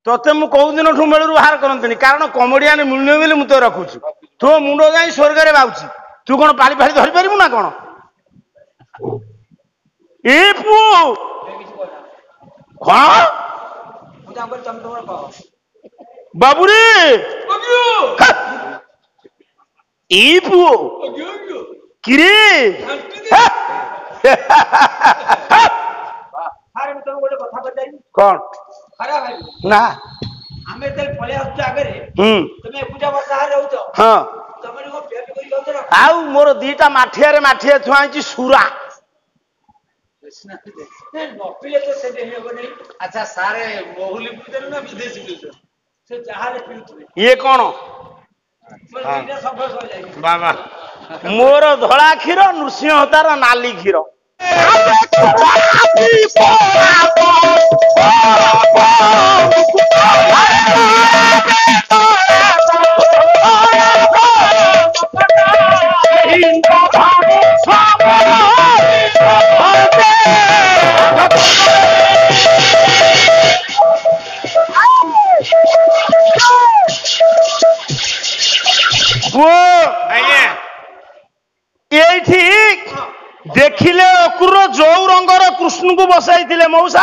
तोते मु कौ दिन मेलू बाहर करते कारण कमेडियान मिलने बोली मुझे रखुची तो मुंड जाई स्वर्ग में बाबुची तू कौन पाली फाली धरी पारू ना कौन ए पु बाबूरे ए पुओ किरे कौन ना आमे तेल पळे आछो आगे तमे पूजा वर्षा रे होतो हां तमे को पेट करी होतो ना आउ मोर दीटा माठिया रे माठिया थुआची सुरा ने नपिले तो से देहे हो नहीं अच्छा सारे मोहुली पीते ना विदेशी पीते से चाहा रे पीते ये कौन बाबा मोर धड़ा क्षीर नृसिंह हतार नाली क्षीर देखिले अकुर जो रंगर कृष्ण को बसाई मौसा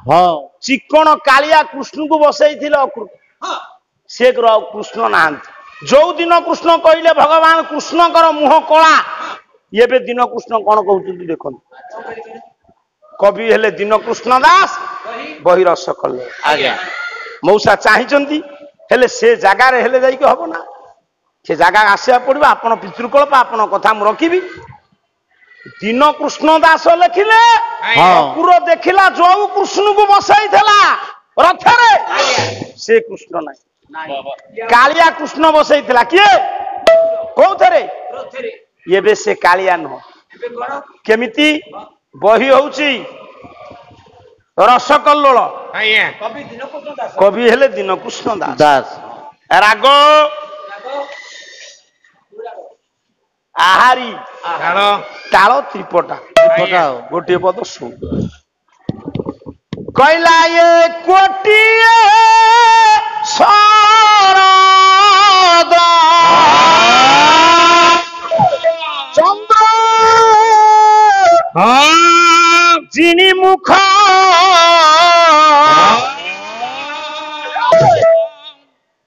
हाँ चिकन कालिया कृष्ण को बसाई अकुर से कृष्ण ना जो दिन कृष्ण कहले भगवान कृष्णकर मुह कला ये दिन कृष्ण कौन कहते देख कवि हेले दिन कृष्ण दास बही रस कले आज्ञा मौसा चाहिए हेले से जगार हेले जाइए हम ना से जगह आसवा पड़ो आपण पितृकल्प आपण कथा मु रखी दिन कृष्ण दास लिखिले अकुर देखिला जो कृष्ण को बसाई रथरे से कृष्ण नहीं कालिया कृष्ण बसाई किए कौथरे ये से कालिया नुह केमिति बही होउची रसकल्लोल कवि हेले दिन कृष्ण दास राग आहारी ताल त्रिपटा गोटे पद शुण कहला ये कोटिए शरद चंद्र जिनी मुख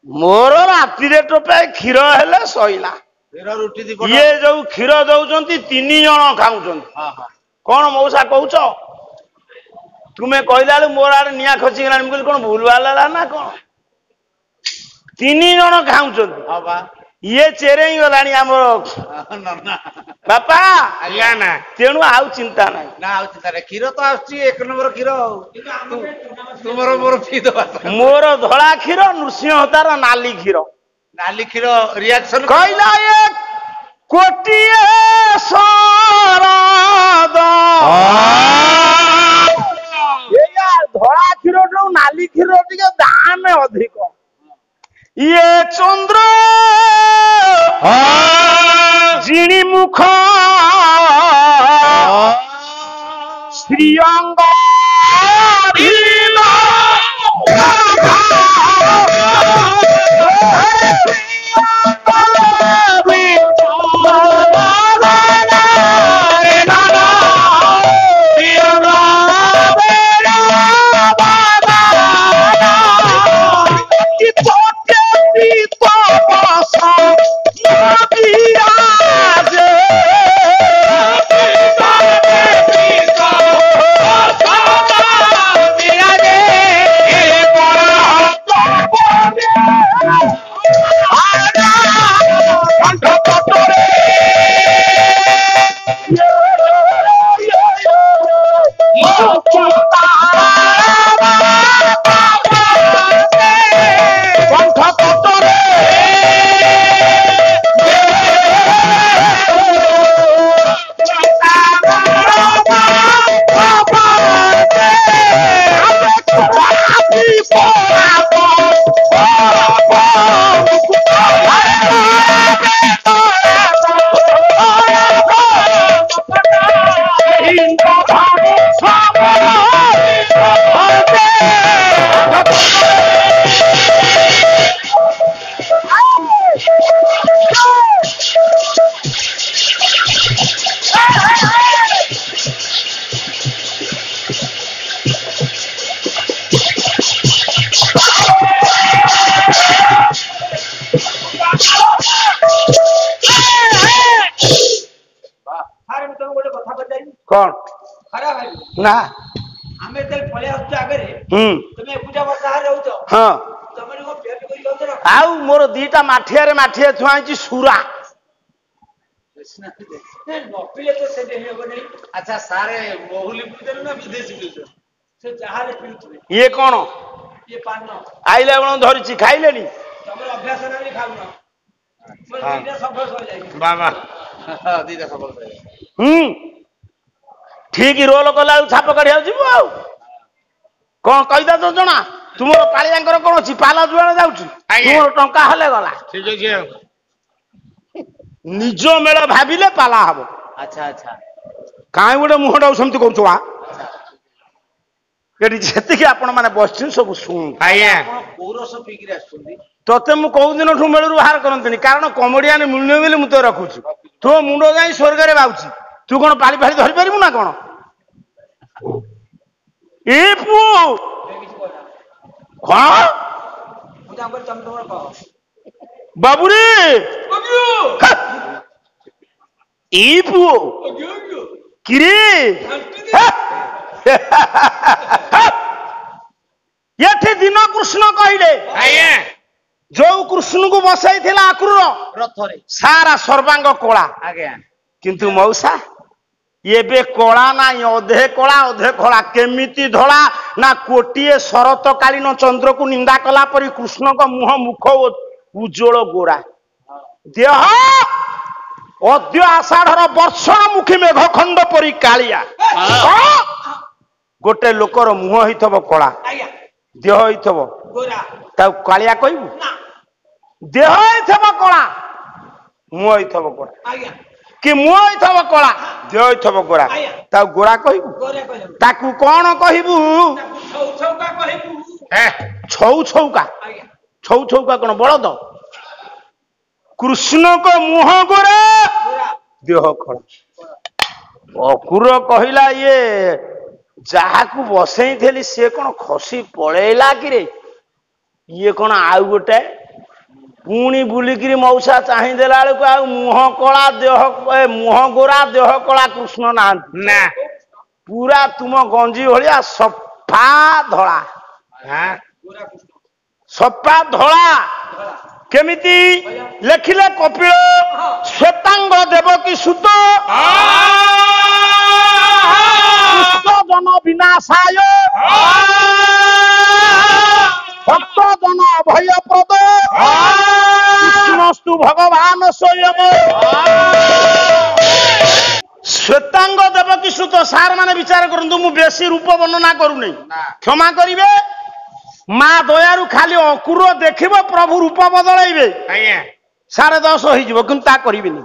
मोर राति टोपे क्षीर हेले सईला ये जो क्षीर दौरान 3 जन खाऊ कौन मौसा कौच तुम्हें कहला मोर आड़े निआ खसी गला कौन भूल भाला ना कौन 3 जन खाऊ ये चेरे गला बापा तेणु आउ चिंता ना क्षीर तो एक नंबर क्षीर तुम मोर धड़ा क्षीर नृसिंह हतार नाली क्षीर रिएक्शन कहला ये कोटिए शरद धड़ा क्षीर नाली क्षीर टे दाम अधिक ये चंद्र जिणी मुख श्रीअंग ନା ଆମେ ଯେତେବେଳେ ପଳେଇ ଆସୁଛୁ ଆଗରେ ତମେ ଏକୁଟିଆ ବସା ରହୁଛ ହଁ ତମେ କଣ ପେଟ କରି ଯାଉଛ ନା ଆଉ ମୋର ଦିଟା ମାଠିଆରେ ମାଠିଆ ଥୁଆ ହେଇଛି ସୁରା ନପିଲେ ତ ସେଠି ହେବନି। ଆଚ୍ଛା ସାରେ ମହୁଲି ପିଉଛନ୍ତି ନା ବିଦେଶୀ ପିଉଛନ୍ତି? ସେ ଯାହାହେଲେ ପିଉଥିବେ। ଇଏ କଣ ଇଏ ପାନ ଆଇଲା ବେଳ ଧରିଛି ଖାଇଲେଣି ତମର ଅଭ୍ୟାସ ନାହିଁ ଖାଉନ ମୋର ଦିଟା ସଫଳ ସରିଯାଇଛି। ବାବା ଦିଟା ସଫଳ ସରିଯାଇଛି। ଠିକ ରୋଲ କଲା ବେଳକୁ ଛାପ କାଢିବାକୁ ଯିବୁ ଆଉ କଣ କହିଦା ଯୋଜନା ତୁମର କାଳିଆଙ୍କର କଣ ଅଛି ପାଲ ଯୁଆଡେ ଯାଉଛି ତୁମର ଟଙ୍କା ହେଲେ ଗଲା ଠିକ ଅଛି ଆଉ ନିଜ ମେଳ ଭାବିଲେ ପାଲା ହବ। ଆଚ୍ଛା ଆଚ୍ଛା କାହିଁ ଗୋଟେ ମୁହଁଟାକୁ ସେମିତି କରୁଛୁ ଏଠି ଯେତିକି ଆପଣ ମାନେ ବସିଛନ୍ତି ସବୁ ଶୁଣ ଆଜ୍ଞା ଆପଣ କୋଉ ରସ ପିଇକିରି ଆସୁଛନ୍ତି? ତତେ ମୁଁ କୋଉ ଦିନଠୁ ମେଳରୁ ବାହାର କରନ୍ତିନି କାରଣ କମେଡିଆନ ମିଳୁନି ବୋଲି ମୁଁ ତ ରଖୁଛି ତୋ ମୁଣ୍ଡ ଯାଇ ସ୍ୱର୍ଗରେ ବାଉଛି ତୁ କଣ ପାଳି ଫାଳି ଧରି ପାରିବୁ ନା କଣ ଏ ପୁଅ କଣ ବାବୁରେ ଏଇ ପୁଅ କିରେ ଏଠି ଦିନ କୃଷ୍ଣ କହିଲେ ଯୋଉ କୃଷ୍ଣଙ୍କୁ ବସେଇଥିଲା ଆକ୍ରୁର ରଥରେ ସାରା ସର୍ବାଙ୍ଗ କଳା ଆଜ୍ଞା କିନ୍ତୁ ମଉସା ଏବେ କଳା ନାହିଁ ଅଧେ କଳା ଅଧେ ଖଳା କେମିତି ଧଳା ନା କୋଟିଏ ଶରତକାଳୀନ ଚନ୍ଦ୍ରକୁ ନିନ୍ଦା କଲା ପରି କୃଷ୍ଣଙ୍କ ମୁହଁ ମୁଖ ଉଜ୍ଜଳ ଗୋରା ଦେହ ଅଦ୍ୟ ଆଷାଢର ବର୍ଷଣମୁଖୀ ମେଘ ଖଣ୍ଡ ପରି କାଳିଆ ଗୋଟେ ଲୋକର ମୁହଁ ହେଇଥିବ କଳା ଦେହ ହେଇଥିବ ତାକୁ କାଳିଆ କହିବୁ ଦେହ ହେଇଥିବ କଳା ମୁହଁ ହେଇଥିବ ଗୋରା କି ମୁହଁ ହେଇଥିବ କଳା ଦେହ ହେଇଥିବ ଗୋରା ତାକୁ ଗୋରା କହିବୁ ତାକୁ କଣ କହିବୁ ଛଉ ଛଉକା ଛଉ ଛଉକା କଣ ବଳଦ କୃଷ୍ଣଙ୍କ ମୁହଁ ଗୋରା ଦେହ ଖଳା ଅକୁର କହିଲା ଇଏ ଯାହାକୁ ବସେଇଥିଲି ସିଏ କଣ ଖସି ପଳେଇଲା କିରେ ଇଏ କଣ ଆଉ ଗୋଟେ ପୁଣି ବୁଲିକିରି ମଉସା ଚାହିଁ ଦେଲା ବେଳକୁ ଆଉ ମୁହଁ କଳା ଦେହ ମୁହଁ ଗୋରା ଦେହ କଳା କୃଷ୍ଣ ନାହାନ୍ତି ନା ପୁରା ତୁମ ଗଞ୍ଜି ଭଳିଆ ସଫା ଧଳା ସଫା ଧଳା କେମିତି ଲେଖିଲେ କପିଳ ଶ୍ଵେତାଙ୍ଗ ଦେବକୀ ସୁତ ଜନ ବିନାଶାୟ ଭକ୍ତ ଜନ ଭୟପ୍ରଦ କୃଷ୍ଣସ୍ତୁ ଭଗବାନ ସ୍ୱୟଂ ଶ୍ଵେତାଙ୍ଗ ଦେବକୀ ସୁତ ସାର୍ ମାନେ ବିଚାର କରନ୍ତୁ ମୁଁ ବେଶୀ ରୂପ ବର୍ଣ୍ଣନା କରୁନି କ୍ଷମା କରିବେ ମା ଦୟାରୁ ଖାଲି ଅକୁର ଦେଖିବ ପ୍ରଭୁ ରୂପ ବଦଳେଇବେ 10.5 ହେଇଯିବ କିନ୍ତୁ ତା କରିବେନି